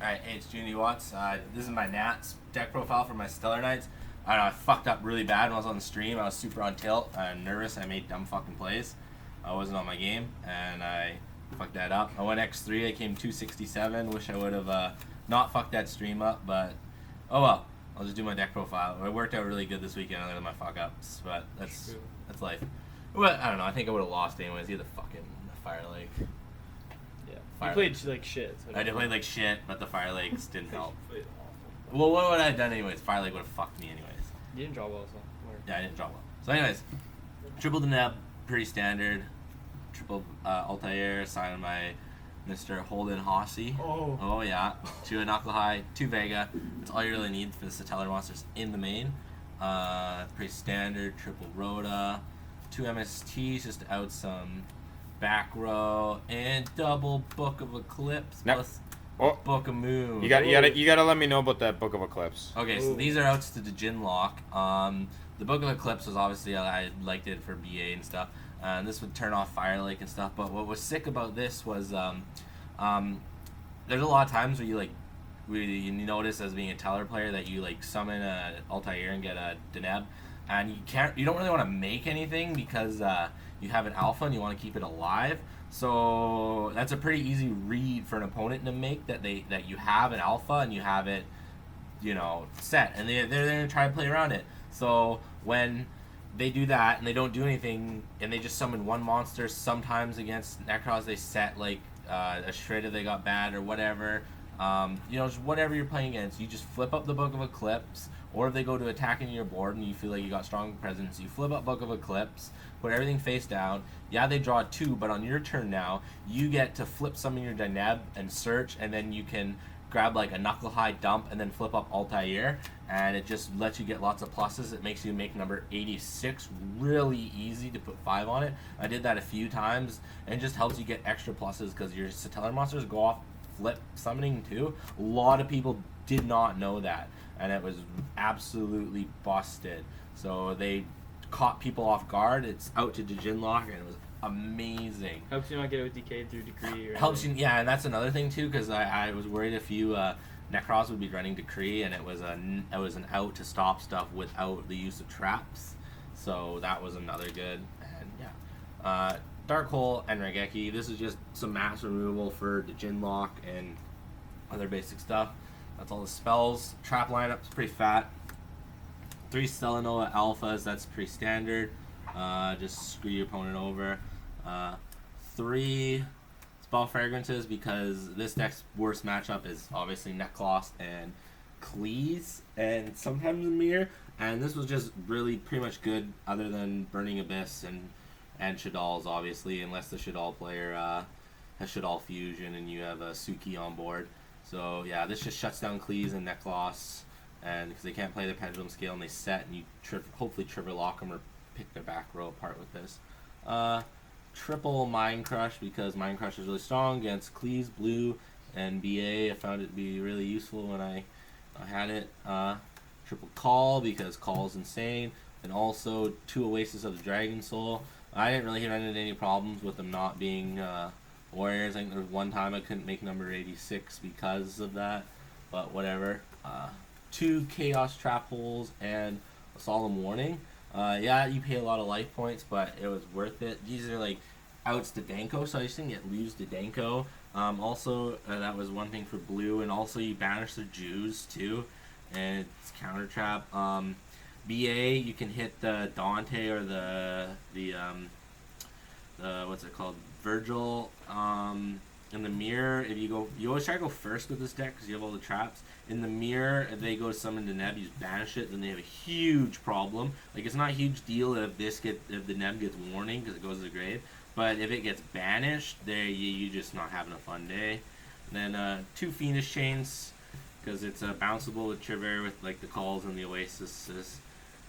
Alright, hey, it's Junie Watts. This is my Nats deck profile for my Stellar Knights. I don't know, I fucked up really bad when I was on the stream. I was super on tilt. I'm nervous. I made dumb fucking plays. I wasn't on my game, and I fucked that up. I went X3. I came 267. Wish I would have not fucked that stream up, but oh well. I'll just do my deck profile. It worked out really good this weekend other than my fuck ups, but that's life. Well, I don't know. I think I would have lost anyways. He had the fucking Fire Lake. You played like shit. So I did play like shit, but the Fire Lakes didn't help. Well, what would I have done anyways? Fire Lake would have fucked me anyways. You didn't draw well, so. Yeah, I didn't draw well. So anyways, triple Deneb, pretty standard. Triple Altair, sign my Mr. Holden Hossey. Oh yeah. 2 Knuckle High, 2 Vega. That's all you really need for the Tellar monsters in the main. Pretty standard. Triple Rhoda, 2 MSTs just to out some back row, and double Book of Eclipse plus Book of Moon. You gotta let me know about that Book of Eclipse. Okay, so these are outs to the Djinn Lock. The Book of Eclipse was obviously I liked it for BA and stuff, and this would turn off Fire Lake and stuff. But what was sick about this was there's a lot of times where you notice as being a Tellar player that you like summon a Altair and get a Deneb, and you don't really want to make anything because you have an alpha and you want to keep it alive. So that's a pretty easy read for an opponent to make that you have an alpha and you have it, set, and they're gonna try to play around it. So when they do that and they don't do anything and they just summon one monster, sometimes against Necros they set like a shred if they got bad or whatever. Just whatever you're playing against, you just flip up the Book of Eclipse, or if they go to attacking your board and you feel like you got strong presence, you flip up Book of Eclipse, put everything face down. Yeah, they draw 2, but on your turn now, you get to flip summon your Deneb and search, and then you can grab like a Knuckle High dump and then flip up Altair, and it just lets you get lots of pluses. It makes you make number 86 really easy to put 5 on it. I did that a few times, and it just helps you get extra pluses because your Tellar monsters go off flip summoning too. A lot of people did not know that, and it was absolutely busted. So they caught people off guard. It's out to Djinn Lock, and it was amazing. Helps you not get OTK through Decree. Or Helps you, yeah, and that's another thing too, because I was worried a few Necros would be running Decree, and it was an out to stop stuff without the use of traps. So that was another good, and yeah. Dark Hole and Regeki. This is just some mass removal for the Djinn Lock and other basic stuff. That's all the spells. Trap lineup's pretty fat. 3 Stellanoa Alphas, that's pretty standard. Just screw your opponent over. 3 Spell Fragrances, because this deck's worst matchup is obviously Neklost and Cleese, and sometimes Mirror. And this was just really pretty much good, other than Burning Abyss and Shadal's, obviously, unless the Shadal player has Shadal Fusion and you have a Suki on board. So yeah, this just shuts down Cleese and Neklost, and because they can't play the Pendulum Scale and they set, and you hopefully triple lock them or pick their back row apart with this. Triple Mind Crush, because Mind Crush is really strong against Cleese, Blue, and BA. I found it to be really useful when I had it. Triple Call, because Call is insane, and also 2 Oasis of the Dragon Soul. I didn't really run into any problems with them not being warriors. I think there was one time I couldn't make number 86 because of that, but whatever. 2 Chaos Trap Holes and a Solemn Warning. Yeah, you pay a lot of life points, but it was worth it. These are like outs to Danko, so I just didn't lose to Danko. Also, that was one thing for blue, and also you banish the Jews too, and it's counter trap. BA, you can hit the Dante or the what's it called, Virgil. In the mirror, if you always try to go first with this deck because you have all the traps. In the mirror, if they go summon the Neb, you just banish it, then they have a huge problem. Like, it's not a huge deal if the Neb gets warning because it goes to the grave, but if it gets banished, you just not having a fun day. And then 2 Fiendish Chains, because it's bounceable with Trivia with like the calls and the Oasis.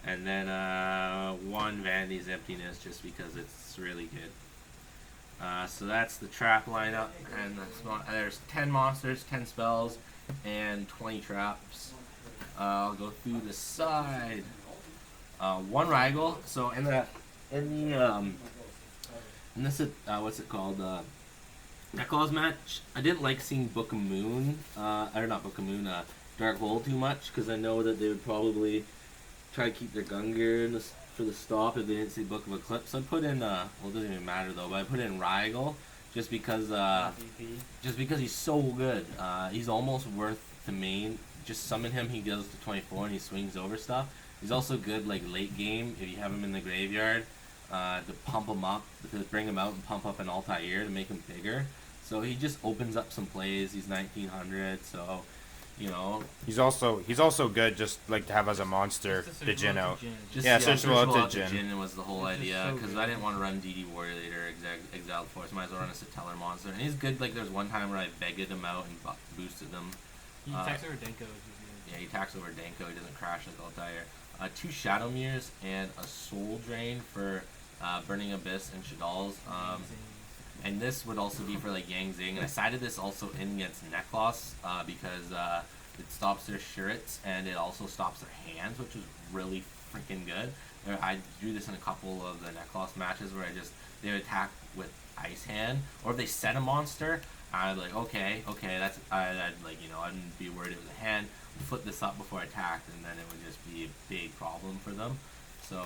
And then 1 Vanity's Emptiness, just because it's really good. So that's the trap lineup, and there's 10 monsters, 10 spells, and 20 traps. I'll go through the side. 1 Rigel. So in this what's it called? Necklaws match. I didn't like seeing Book of Moon, or not Book of Moon, Dark Hole too much because I know that they would probably try to keep their Gungar in for the stop if they didn't see Book of Eclipse. So I put in, well, it doesn't even matter though, but I put in Rygal just because he's so good. He's almost worth the main. Just summon him, he goes to 24 and he swings over stuff. He's also good like late game if you have him in the graveyard to pump him up, to bring him out and pump up an Altair to make him bigger. So he just opens up some plays. He's 1900, so you know. He's also good just like to have as a monster the Jin out. Searchable out to Jin. Was the whole idea because I didn't want to run DD Warrior Leader Exiled Force. Might as well run a Tellar monster. And he's good. Like there's one time where I begged him out and boosted them. He attacks over Denko. Yeah, he attacks over Denko. He doesn't crash like Altair. 2 Shadow Mirrors and a Soul Drain for Burning Abyss and Shadal's. And this would also be for like Yang Zing. And I sided this also in against Neklos because it stops their shirts and it also stops their hands, which was really freaking good. I drew this in a couple of the Neklos matches where they would attack with Ice Hand, or if they set a monster, I'd like okay, I'd like I wouldn't be worried it was a hand. Flip this up before I attacked, and then it would just be a big problem for them. So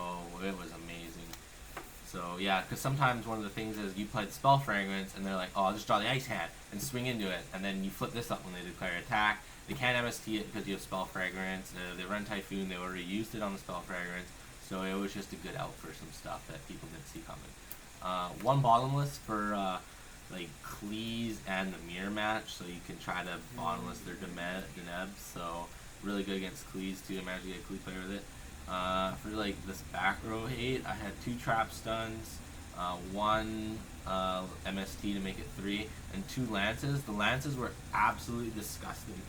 it was amazing. So yeah, because sometimes one of the things is you play the Spell Fragrance, and they're like, oh, I'll just draw the Ice Hand and swing into it, and then you flip this up when they declare attack. They can't MST it because you have Spell Fragrance. They run Typhoon, they already used it on the Spell Fragrance, so it was just a good out for some stuff that people didn't see coming. One bottomless for like Cleese and the Mirror match, so you can try to bottomless their Deneb, so really good against Cleese too. Imagine you get a Cleese player with it. For like this back row hate, I had 2 trap stuns, 1 MST to make it 3, and 2 lances. The lances were absolutely disgusting.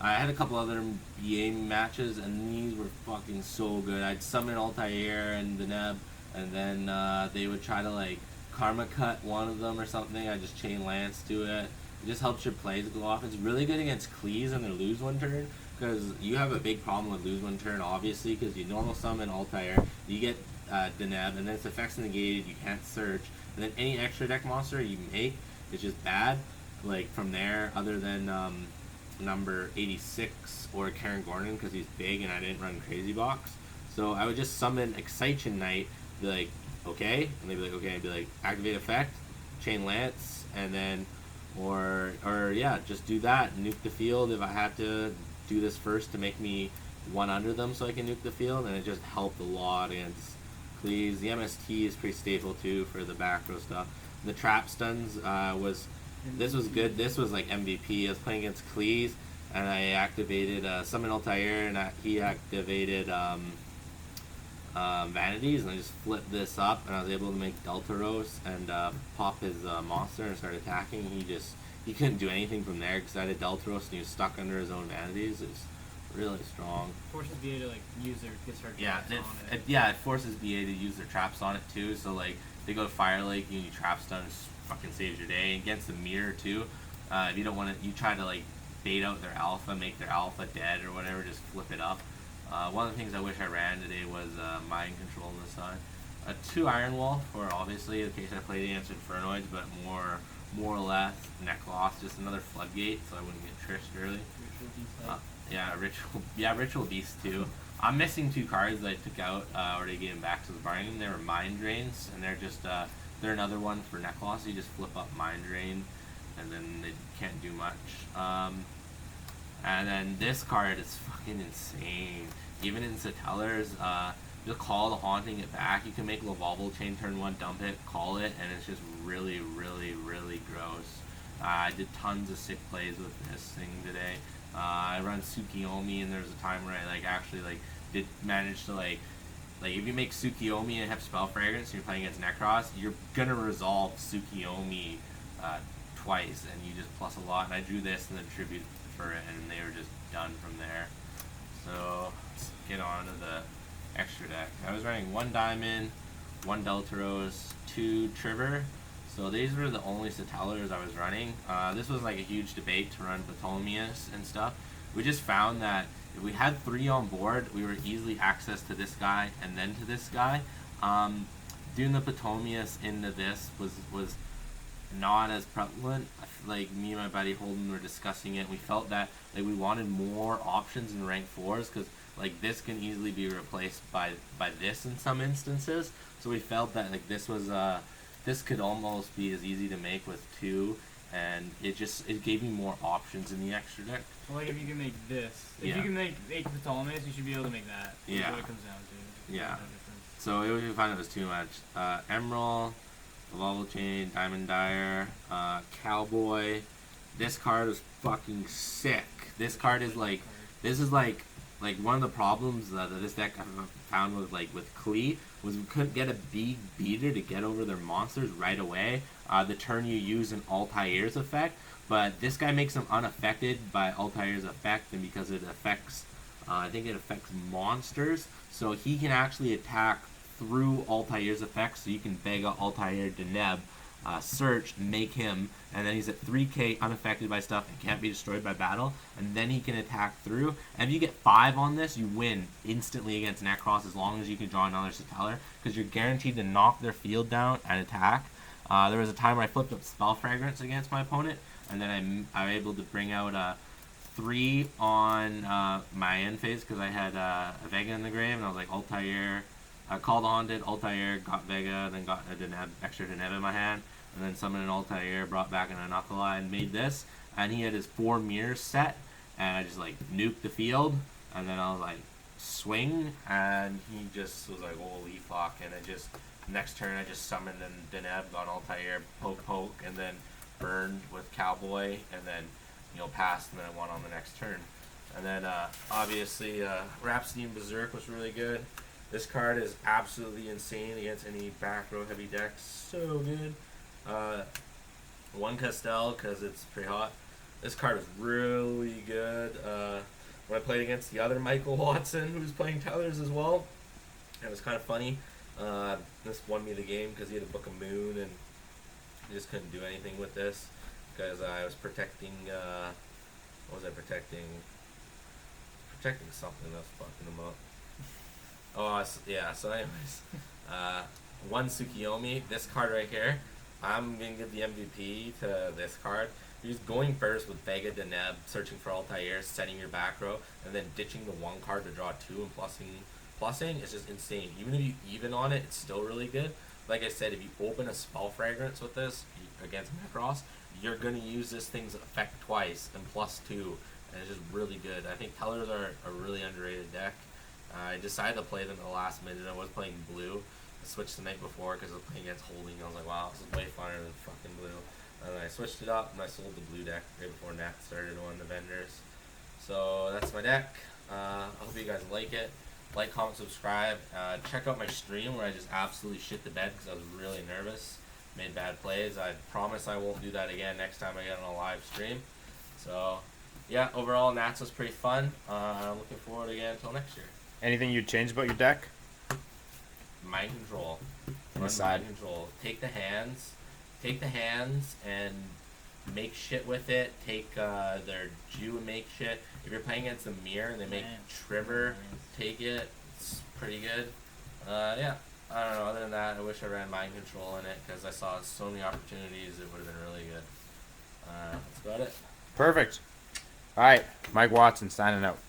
I had a couple other BA matches, and these were fucking so good. I'd summon Altair and Deneb, and then they would try to like Karma Cut one of them or something. I just chain Lance to it. It just helps your plays go off. It's really good against Cleese and their lose one turn, because you have a big problem with lose one turn, obviously, because you normal summon Altair, you get Deneb, and then its effects negated, you can't search, and then any extra deck monster you make is just bad, like from there, other than number 86 or Karen Gordon, because he's big and I didn't run Crazy Box. So I would just summon Excitation Knight, be like, okay, and they'd be like, okay, I'd be like, activate effect, chain Lance, and then, or yeah, just do that, nuke the field if I have to do this first to make me one under them so I can nuke the field, and it just helped a lot against Cleese. The MST is pretty stable too for the back row stuff. The trap stuns was good. This was like MVP. I was playing against Cleese, and I activated Summon Altair, and he activated Vanities, and I just flipped this up, and I was able to make Deltaros and pop his monster and start attacking. He couldn't do anything from there because I had Deltaros and he was stuck under his own Vanities. It's really strong. Forces BA to like use their discard traps on it. Yeah, it forces BA to use their traps on it too. So like they go to Fire Lake, you trap stun, fucking saves your day. Against the Mirror too, if you don't want to, you try to like bait out their alpha, make their alpha dead or whatever, just flip it up. One of the things I wish I ran today was Mind Control on this side. 2 Iron Wall for obviously in case I played against Infernoids, but more or less neck loss, just another floodgate so I wouldn't get trished early. Ritual Beast too. I'm missing 2 cards that I took out already gave them back to the bargain. They were Mind Drains, and they're just they're another one for neck loss. You just flip up Mind Drain, and then they can't do much. And then this card is fucking insane. Even in Tellar's, you'll call the Haunting it back. You can make Lavalval Chain turn 1, dump it, call it, and it's just really, really, really gross. I did tons of sick plays with this thing today. I run Tsukiyomi, and there's a time where I did manage to if you make Tsukiyomi and have Spell Fragrance and you're playing against Necros, you're gonna resolve Tsukiyomi twice, and you just plus a lot. And I drew this and then tribute for it, and they were just done from there. So let's get on to the extra deck. I was running 1 Diamond, 1 Deltaros, 2 Trigger. So these were the only Satellars I was running. This was like a huge debate to run Ptolemaeus and stuff. We just found that if we had 3 on board, we were easily access to this guy and then to this guy. Doing the Ptolemaeus into this was not as prevalent. Like me and my buddy Holden were discussing it. We felt that like we wanted more options in rank 4s because like this can easily be replaced by this in some instances. So we felt that like this could almost be as easy to make with 2, and it gave me more options in the extra deck. Well, like if you can make this, if Yeah. you can make 8 Ptolemies, you should be able to make that. That's Yeah. what it comes down to. Yeah. There's no difference. So we found it was too much. Emerald, Evolve Chain, Diamond Dyer, Cowboy. This card is fucking sick. This card is like, this is like one of the problems that this deck I found with Klee was we couldn't get a big beater to get over their monsters right away. The turn you use an Altair's effect, but this guy makes them unaffected by Altair's effect, and because it affects, I think it affects monsters, so he can actually attack through Altair's effect. So you can Vega, Altair, Deneb, search, make him, and then he's at 3k unaffected by stuff and can't be destroyed by battle, and then he can attack through. And if you get 5 on this, you win instantly against Necros as long as you can draw another Tellar, because you're guaranteed to knock their field down and attack. There was a time where I flipped up Spell Fragrance against my opponent, and then I was able to bring out 3 on my end phase because I had a Vega in the grave, and I was like Altair, called Haunted, Altair, got Vega, then got a Deneb, extra Deneb in my hand, and then summoned an Altair, brought back an Anakala, and made this. And he had his 4 mirrors set, and I just like nuked the field, and then I was like swing, and he just was like holy fuck, and I just next turn I just summoned an Deneb, got Altair, poke, and then burned with Cowboy, and then passed, and then I won on the next turn. And then obviously Rhapsody and Berserk was really good. This card is absolutely insane against any back row heavy decks. So good. 1 Castell because it's pretty hot. This card is really good. When I played against the other Michael Watson, who was playing Tellers as well, it was kind of funny. This won me the game because he had a Book of Moon, and I just couldn't do anything with this because I was protecting. What was I protecting? Protecting something that was fucking him up. Oh, yeah, so anyways, 1 Tsukiyomi, this card right here, I'm going to give the MVP to this card. He's going first with Vega Deneb, searching for Altair, setting your back row, and then ditching the 1 card to draw 2 and plussing is just insane. Even if you even on it, it's still really good. Like I said, if you open a Spell Fragrance with this against Necros, you're going to use this thing's effect twice and +2, and it's just really good. I think Tellers are a really underrated deck. I decided to play them at the last minute. I was playing blue. I switched the night before because I was playing against Holding. I was like, wow, this is way funner than fucking blue. And I switched it up, and I sold the blue deck right before Nat started on the vendors. So that's my deck. I hope you guys like it. Like, comment, subscribe. Check out my stream where I just absolutely shit the bed because I was really nervous. Made bad plays. I promise I won't do that again next time I get on a live stream. So, yeah, overall, Nats was pretty fun. I'm looking forward again until next year. Anything you'd change about your deck? Mind control. Run side. Mind control. Take the hands and make shit with it. Take their Jew and make shit. If you're playing against the mirror and they make Trigger, take it. It's pretty good. Yeah, I don't know. Other than that, I wish I ran mind control in it because I saw so many opportunities. It would have been really good. That's about it. Perfect. All right, Mike Watson signing out.